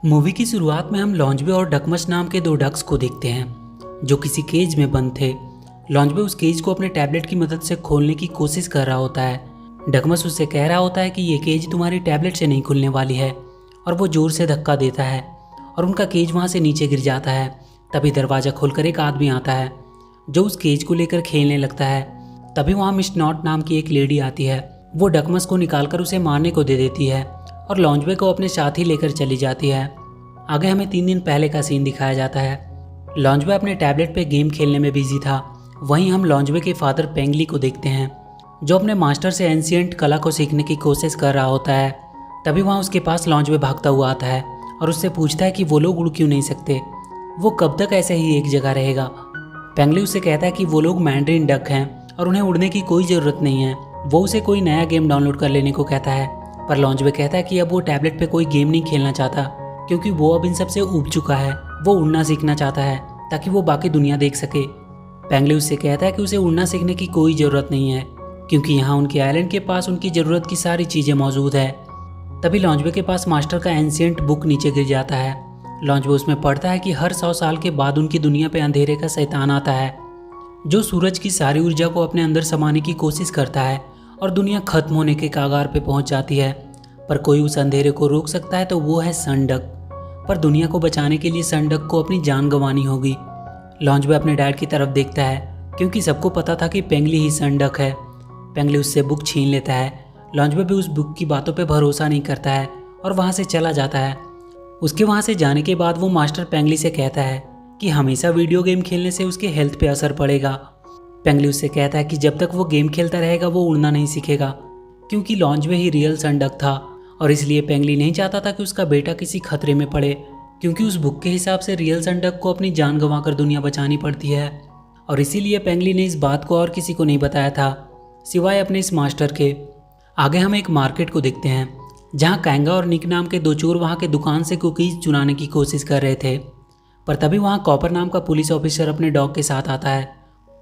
Movie की शुरुआत में हम लॉन्जबे और डकमस नाम के दो डक्स को देखते हैं जो किसी केज में बंद थे। लॉन्जबे उस केज को अपने टैबलेट की मदद से खोलने की कोशिश कर रहा होता है। डकमस उससे कह रहा होता है कि ये केज तुम्हारी टैबलेट से नहीं खुलने वाली है, और वो जोर से धक्का देता है और उनका केज वहाँ से नीचे गिर जाता है। तभी दरवाज़ा खोलकर एक आदमी आता है जो उस केज को लेकर खेलने लगता है। तभी वहाँ मिस नॉट नाम की एक लेडी आती है। वो डकमस को निकालकर उसे मारने को दे देती है और लॉन्जबे को अपने साथ ही लेकर चली जाती है। आगे हमें 3 दिन पहले का सीन दिखाया जाता है। लॉन्जबे अपने टैबलेट पे गेम खेलने में बिजी था। वहीं हम लॉन्जबे के फादर पेंगली को देखते हैं जो अपने मास्टर से एंशिएंट कला को सीखने की कोशिश कर रहा होता है। तभी वहाँ उसके पास लॉन्जबे भागता हुआ आता है और उससे पूछता है कि वो लोग उड़ क्यों नहीं सकते, वो कब तक ऐसे ही एक जगह रहेगा। पेंगली उससे कहता है कि वो लोग मैंड्रीन डक हैं और उन्हें उड़ने की कोई ज़रूरत नहीं है। वो उसे कोई नया गेम डाउनलोड कर लेने को कहता है, पर लॉन्जबे कहता है कि अब वो टैबलेट पे कोई गेम नहीं खेलना चाहता क्योंकि वो अब इन सब से ऊब चुका है। वो उड़ना सीखना चाहता है ताकि वो बाकी दुनिया देख सके। पेंगली उससे कहता है कि उसे उड़ना सीखने की कोई ज़रूरत नहीं है क्योंकि यहाँ उनके आइलैंड के पास उनकी ज़रूरत की सारी चीज़ें मौजूद है। तभी लॉन्जबे के पास मास्टर का एंशिएंट बुक नीचे गिर जाता है। लॉन्जबे उसमें पढ़ता है कि हर 100 साल के बाद उनकी दुनिया पे अंधेरे का शैतान आता है जो सूरज की सारी ऊर्जा को अपने अंदर समाने की कोशिश करता है और दुनिया खत्म होने के कागार पे पहुंच जाती है। पर कोई उस अंधेरे को रोक सकता है तो वो है सनडक। पर दुनिया को बचाने के लिए सनडक को अपनी जान गंवानी होगी। लॉन्जबे अपने डैड की तरफ देखता है क्योंकि सबको पता था कि पेंगली ही सनडक है। पेंगली उससे बुक छीन लेता है। लॉन्जबे भी उस बुक की बातों पे भरोसा नहीं करता है और वहाँ से चला जाता है। उसके वहाँ से जाने के बाद वो मास्टर पेंगली से कहता है कि हमेशा वीडियो गेम खेलने से उसके हेल्थ पे असर पड़ेगा। पेंगली उससे कहता है कि जब तक वो गेम खेलता रहेगा वो उड़ना नहीं सीखेगा क्योंकि लॉन्जबे ही रियल सनडक था और इसलिए पेंगली नहीं चाहता था कि उसका बेटा किसी खतरे में पड़े क्योंकि उस बुक के हिसाब से रियल सनडक को अपनी जान गंवाकर दुनिया बचानी पड़ती है। और इसीलिए पेंगली ने इस बात को और किसी को नहीं बताया था सिवाय अपने इस मास्टर के। आगे हम एक मार्केट को देखते हैं जहाँ कैंगा और निक नाम के दो चोर वहाँ के दुकान से कुकीज़ चुराने की कोशिश कर रहे थे। पर तभी वहाँ कॉपर नाम का पुलिस ऑफिसर अपने डॉग के साथ आता है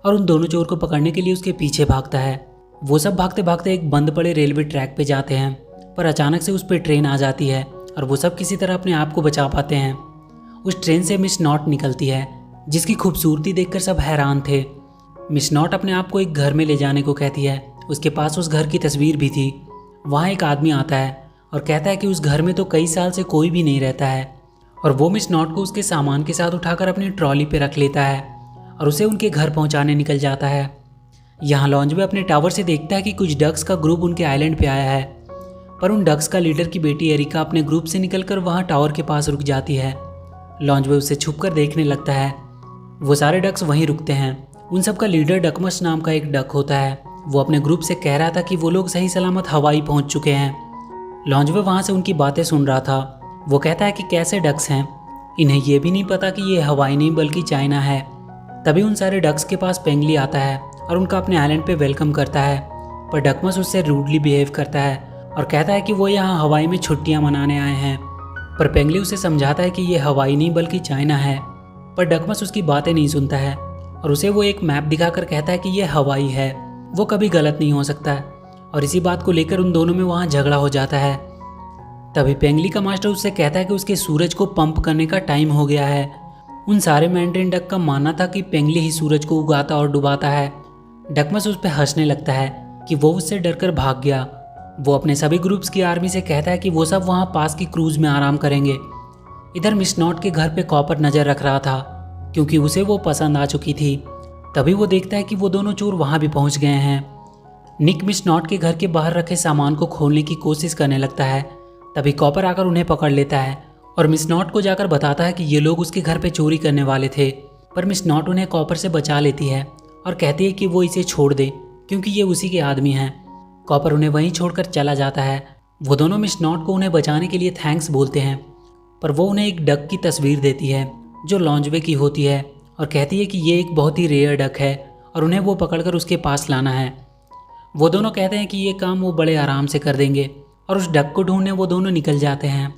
और उन दोनों चोर को पकड़ने के लिए उसके पीछे भागता है। वो सब भागते भागते एक बंद पड़े रेलवे ट्रैक पे जाते हैं, पर अचानक से उस पर ट्रेन आ जाती है और वो सब किसी तरह अपने आप को बचा पाते हैं। उस ट्रेन से मिस नॉट निकलती है जिसकी खूबसूरती देखकर सब हैरान थे। मिस नॉट अपने आप को एक घर में ले जाने को कहती है। उसके पास उस घर की तस्वीर भी थी। वहाँ एक आदमी आता है और कहता है कि उस घर में तो कई साल से कोई भी नहीं रहता है, और वो मिस नॉट को उसके सामान के साथ उठाकर अपनी ट्रॉली पे रख लेता है और उसे उनके घर पहुंचाने निकल जाता है। यहाँ लॉन्जबे अपने टावर से देखता है कि कुछ डक्स का ग्रुप उनके आइलैंड पे आया है, पर उन डक्स का लीडर की बेटी एरिका अपने ग्रुप से निकलकर वहाँ टावर के पास रुक जाती है। लॉन्जबे उसे छुपकर देखने लगता है। वो सारे डक्स वहीं रुकते हैं। उन सब का लीडर डकमस नाम का एक डक होता है। वो अपने ग्रुप से कह रहा था कि वो लोग सही सलामत हवाई पहुँच चुके हैं। लॉन्जबे वहाँ से उनकी बातें सुन रहा था। वो कहता है कि कैसे डक्स हैं, इन्हें ये भी नहीं पता कि ये हवाई नहीं बल्कि चाइना है। तभी उन सारे डक्स के पास पेंगली आता है और उनका अपने आइलैंड पे वेलकम करता है, पर डकमस उससे रूडली बिहेव करता है और कहता है कि वो यहाँ हवाई में छुट्टियाँ मनाने आए हैं। पर पेंगली उसे समझाता है कि ये हवाई नहीं बल्कि चाइना है, पर डकमस उसकी बातें नहीं सुनता है और उसे वो एक मैप दिखाकर कहता है कि ये हवाई है, वो कभी गलत नहीं हो सकता। और इसी बात को लेकर उन दोनों में वहाँ झगड़ा हो जाता है। तभी पेंगली का मास्टर उससे कहता है कि उसके सूरज को पंप करने का टाइम हो गया है। उन सारे मैंड्रीन डक का मानना था कि पेंगली ही सूरज को उगाता और डुबाता है। डकमस उस पर हंसने लगता है कि वो उससे डरकर भाग गया। वो अपने सभी ग्रुप्स की आर्मी से कहता है कि वो सब वहाँ पास की क्रूज में आराम करेंगे। इधर मिस नॉट के घर पे कॉपर नज़र रख रहा था क्योंकि उसे वो पसंद आ चुकी थी। तभी वो देखता है कि वो दोनों चोर वहाँ भी पहुँच गए हैं। निक मिस नॉट के घर के बाहर रखे सामान को खोलने की कोशिश करने लगता है। तभी कॉपर आकर उन्हें पकड़ लेता है और मिस नॉट को जाकर बताता है कि ये लोग उसके घर पे चोरी करने वाले थे। पर मिस नॉट उन्हें कॉपर से बचा लेती है और कहती है कि वो इसे छोड़ दे क्योंकि ये उसी के आदमी हैं। कॉपर उन्हें वहीं छोड़कर चला जाता है। वो दोनों मिस नॉट को उन्हें बचाने के लिए थैंक्स बोलते हैं, पर वो उन्हें एक डक की तस्वीर देती है जो लॉन्जबे की होती है और कहती है कि ये एक बहुत ही रेयर डक है और उन्हें वो पकड़कर उसके पास लाना है। वो दोनों कहते हैं कि ये काम वो बड़े आराम से कर देंगे और उस डक को ढूंढने वो दोनों निकल जाते हैं।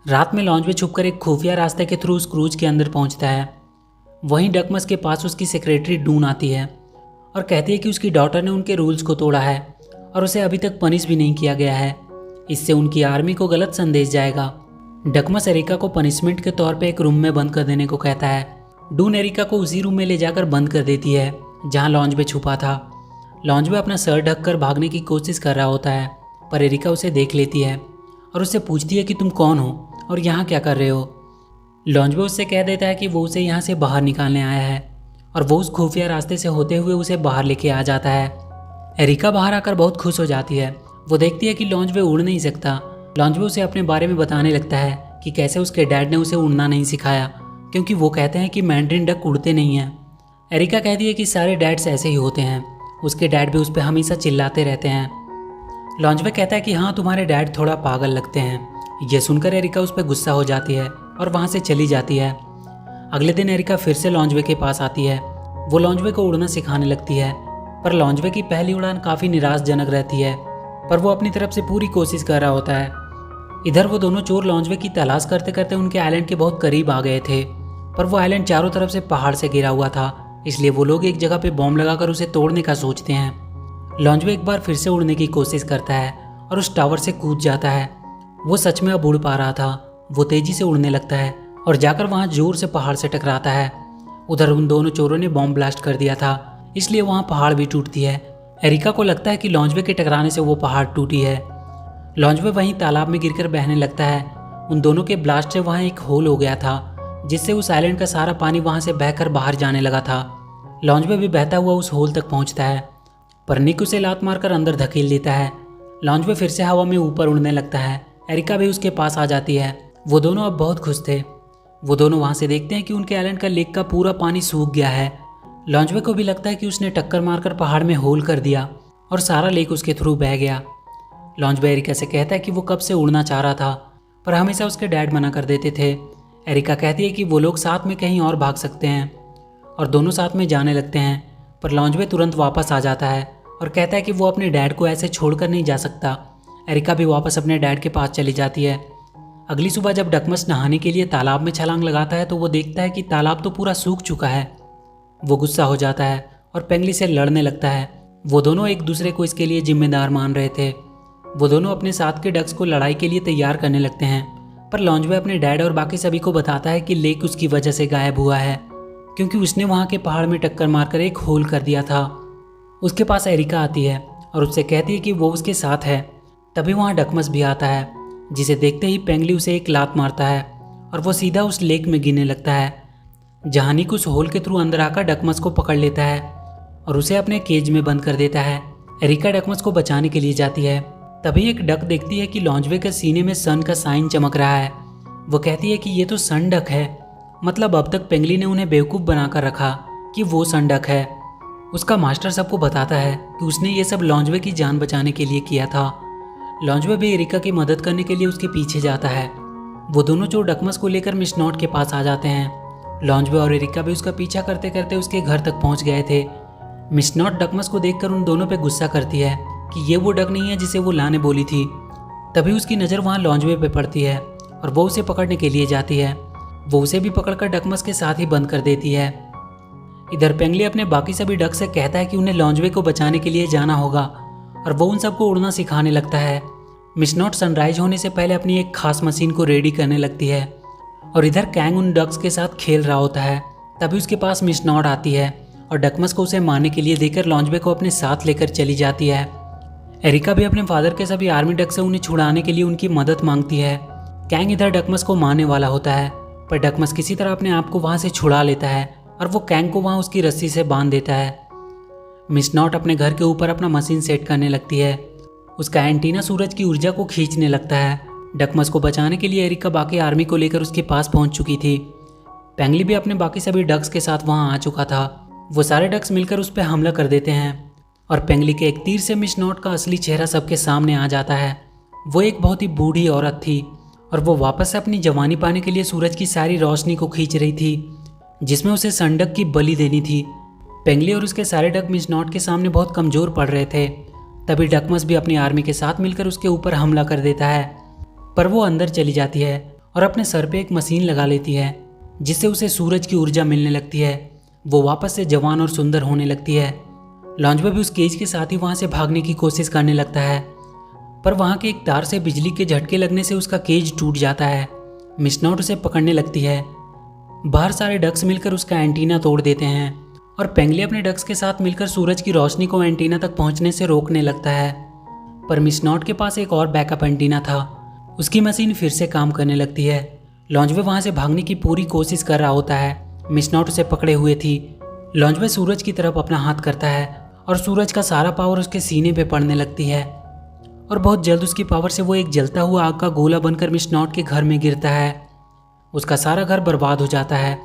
रात में लॉन्जबे छुपकर एक खुफिया रास्ते के थ्रू उस क्रूज के अंदर पहुंचता है। वहीं डकमस के पास उसकी सेक्रेटरी डून आती है और कहती है कि उसकी डॉटर ने उनके रूल्स को तोड़ा है और उसे अभी तक पनिश भी नहीं किया गया है। इससे उनकी आर्मी को गलत संदेश जाएगा। डकमस एरिका को पनिशमेंट के तौर पे एक रूम में बंद कर देने को कहता है। डून एरिका को उसी रूम में ले जाकर बंद कर देती है जहाँ लॉन्जवे छुपा था। लॉन्जवे अपना सर ढककर भागने की कोशिश कर रहा होता है, पर एरिका उसे देख लेती है और उससे पूछती है कि तुम कौन हो और यहाँ क्या कर रहे हो। लॉन्जवे उससे कह देता है कि वो उसे यहाँ से बाहर निकालने आया है और वो उस खुफिया रास्ते से होते हुए उसे बाहर लेके आ जाता है। एरिका बाहर आकर बहुत खुश हो जाती है। वो देखती है कि लॉन्जवे उड़ नहीं सकता। लॉन्जवे उसे अपने बारे में बताने लगता है कि कैसे उसके डैड ने उसे उड़ना नहीं सिखाया, क्योंकि वो कहते हैं कि मैंड्रिन डक उड़ते नहीं हैं। एरिका कहती है कि सारे डैड्स ऐसे ही होते हैं, उसके डैड भी उस पर हमेशा चिल्लाते रहते हैं। लॉन्जवे कहता है कि हाँ, तुम्हारे डैड थोड़ा पागल लगते हैं। ये सुनकर एरिका उस पर गुस्सा हो जाती है और वहाँ से चली जाती है। अगले दिन एरिका फिर से लॉन्जवे के पास आती है। वो लॉन्जवे को उड़ना सिखाने लगती है, पर लॉन्जवे की पहली उड़ान काफ़ी निराशजनक रहती है, पर वो अपनी तरफ से पूरी कोशिश कर रहा होता है। इधर वो दोनों चोर लॉन्जवे की तलाश करते करते उनके आइलैंड के बहुत करीब आ गए थे, पर वो आइलैंड चारों तरफ से पहाड़ से घिरा हुआ था, इसलिए वो लोग एक जगह पे बॉम्ब लगाकर उसे तोड़ने का सोचते हैं। लॉन्जवे एक बार फिर से उड़ने की कोशिश करता है और उस टावर से कूद जाता है। वो सच में अब उड़ पा रहा था। वो तेजी से उड़ने लगता है और जाकर वहाँ जोर से पहाड़ से टकराता है। उधर उन दोनों चोरों ने बॉम्ब ब्लास्ट कर दिया था, इसलिए वहाँ पहाड़ भी टूटती है। एरिका को लगता है कि लॉन्जवे के टकराने से वो पहाड़ टूटी है। लॉन्जवे वहीं तालाब में गिरकर बहने लगता है। उन दोनों के ब्लास्ट से वहाँ एक होल हो गया था, जिससे उस आइलैंड का सारा पानी वहाँ से बहकर बाहर जाने लगा था। लॉन्जवे भी बहता हुआ उस होल तक पहुँचता है, पर निक उसे लात मारकर अंदर धकेल देता है। लॉन्जवे फिर से हवा में ऊपर उड़ने लगता है। एरिका भी उसके पास आ जाती है। वो दोनों अब बहुत खुश थे। वो दोनों वहाँ से देखते हैं कि उनके आइलैंड का लेक का पूरा पानी सूख गया है। लॉन्जवे को भी लगता है कि उसने टक्कर मारकर पहाड़ में होल कर दिया और सारा लेक उसके थ्रू बह गया। लॉन्जवे एरिका से कहता है कि वो कब से उड़ना चाह रहा था, पर हमेशा उसके डैड मना कर देते थे। एरिका कहती है कि वो लोग साथ में कहीं और भाग सकते हैं और दोनों साथ में जाने लगते हैं, पर लॉन्जवे तुरंत वापस आ जाता है और कहता है कि वो अपने डैड को ऐसे छोड़कर नहीं जा सकता। एरिका भी वापस अपने डैड के पास चली जाती है। अगली सुबह जब डकमस नहाने के लिए तालाब में छलांग लगाता है तो वो देखता है कि तालाब तो पूरा सूख चुका है। वो गुस्सा हो जाता है और पेंगली से लड़ने लगता है। वो दोनों एक दूसरे को इसके लिए जिम्मेदार मान रहे थे। वो दोनों अपने साथ के डक्स को लड़ाई के लिए तैयार करने लगते हैं, पर लॉन्जवे अपने डैड और बाकी सभी को बताता है कि लेक उसकी वजह से गायब हुआ है, क्योंकि उसने वहाँ के पहाड़ में टक्कर मारकर एक होल कर दिया था। उसके पास एरिका आती है और उससे कहती है कि वो उसके साथ है। तभी वहाँ डकमस भी आता है, जिसे देखते ही पेंगली उसे एक लात मारता है और वो सीधा उस लेक में गिरने लगता है। जहाँ निक उस होल के थ्रू अंदर आकर डकमस को पकड़ लेता है और उसे अपने केज में बंद कर देता है। एरिका डकमस को बचाने के लिए जाती है। तभी एक डक देखती है कि लॉन्जवे के सीने में सन का साइन चमक रहा है। वो कहती है कि ये तो सन डक है, मतलब अब तक पेंगली ने उन्हें बेवकूफ़ बनाकर रखा कि वो सन डक है। उसका मास्टर सबको बताता है कि उसने ये सब लॉन्जवे की जान बचाने के लिए किया था। लॉन्जवे भी एरिका की मदद करने के लिए उसके पीछे जाता है। वो दोनों चोर डकमस को लेकर मिस नॉट के पास आ जाते हैं। लॉन्जवे और एरिका भी उसका पीछा करते करते उसके घर तक पहुंच गए थे। मिस नॉट डकमस को देखकर उन दोनों पे गुस्सा करती है कि ये वो डक नहीं है जिसे वो लाने बोली थी। तभी उसकी नज़र वहाँ लॉन्जवे पे पड़ती है और वो उसे पकड़ने के लिए जाती है। वो उसे भी पकड़कर डकमस के साथ ही बंद कर देती है। इधर पेंगली अपने बाकी सभी डक से कहता है कि उन्हें लॉन्जवे को बचाने के लिए जाना होगा और वो उन सबको उड़ना सिखाने लगता है। मिस नॉट सनराइज होने से पहले अपनी एक खास मशीन को रेडी करने लगती है और इधर कैंग उन डक्स के साथ खेल रहा होता है। तभी उसके पास मिस नॉट आती है और डकमस को उसे मारने के लिए देकर लॉन्जवे को अपने साथ लेकर चली जाती है। एरिका भी अपने फादर के सभी आर्मी डक से उन्हें छुड़ाने के लिए उनकी मदद मांगती है। कैंग इधर डकमस को मारने वाला होता है, पर डकमस किसी तरह अपने आप को वहाँ से छुड़ा लेता है और वो कैंग को वहाँ उसकी रस्सी से बांध देता है। मिस नॉट अपने घर के ऊपर अपना मशीन सेट करने लगती है। उसका एंटीना सूरज की ऊर्जा को खींचने लगता है। डकमस को बचाने के लिए एरिका बाकी आर्मी को लेकर उसके पास पहुंच चुकी थी। पेंगली भी अपने बाकी सभी डक्स के साथ वहां आ चुका था। वो सारे डक्स मिलकर उस पर हमला कर देते हैं और पेंगली के एक तीर से मिस नॉट का असली चेहरा सबके सामने आ जाता है। वो एक बहुत ही बूढ़ी औरत थी और वो वापस से अपनी जवानी पाने के लिए सूरज की सारी रोशनी को खींच रही थी, जिसमें उसे सनडक की बलि देनी थी। पेंगली और उसके सारे डक मिस नॉट के सामने बहुत कमज़ोर पड़ रहे थे। तभी डकमस भी अपनी आर्मी के साथ मिलकर उसके ऊपर हमला कर देता है, पर वो अंदर चली जाती है और अपने सर पे एक मशीन लगा लेती है, जिससे उसे सूरज की ऊर्जा मिलने लगती है। वो वापस से जवान और सुंदर होने लगती है। लॉन्जवे भी उस केज के साथ ही वहाँ से भागने की कोशिश करने लगता है, पर वहाँ के एक तार से बिजली के झटके लगने से उसका केज टूट जाता है मिस नॉट उसे पकड़ने लगती है। बाहर सारे डक्स मिलकर उसका एंटीना तोड़ देते हैं और पेंगली अपने डक्स के साथ मिलकर सूरज की रोशनी को एंटीना तक पहुंचने से रोकने लगता है। पर मिस नॉट के पास एक और बैकअप एंटीना था। उसकी मशीन फिर से काम करने लगती है। लॉन्जवे वहां से भागने की पूरी कोशिश कर रहा होता है। मिस नॉट उसे पकड़े हुए थी। लॉन्जवे सूरज की तरफ अपना हाथ करता है और सूरज का सारा पावर उसके सीने पे पड़ने लगती है और बहुत जल्द उसकी पावर से वो एक जलता हुआ आग का गोला बनकर मिस नॉट के घर में गिरता है। उसका सारा घर बर्बाद हो जाता है।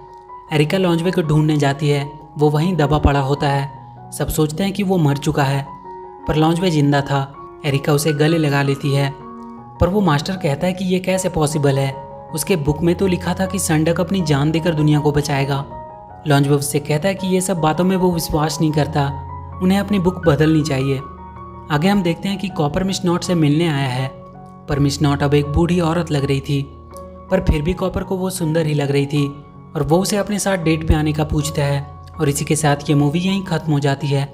एरिका लॉन्जवे को ढूंढने जाती है। वो वहीं दबा पड़ा होता है। सब सोचते हैं कि वो मर चुका है, पर लॉन्जवे जिंदा था। एरिका उसे गले लगा लेती है, पर वो मास्टर कहता है कि ये कैसे पॉसिबल है। उसके बुक में तो लिखा था कि संडक अपनी जान देकर दुनिया को बचाएगा। लॉन्जवे उससे कहता है कि ये सब बातों में वो विश्वास नहीं करता, उन्हें अपनी बुक बदलनी चाहिए। आगे हम देखते हैं कि कॉपर मिस नॉट से मिलने आया है, पर मिस नॉट अब एक बूढ़ी औरत लग रही थी, पर फिर भी कॉपर को वो सुंदर ही लग रही थी और वो उसे अपने साथ डेट पे आने का पूछता है। और इसी के साथ ये मूवी यहीं ख़त्म हो जाती है।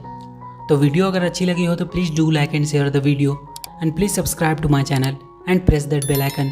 तो वीडियो अगर अच्छी लगी हो तो please do like and share the video and please subscribe to my channel and press that bell icon.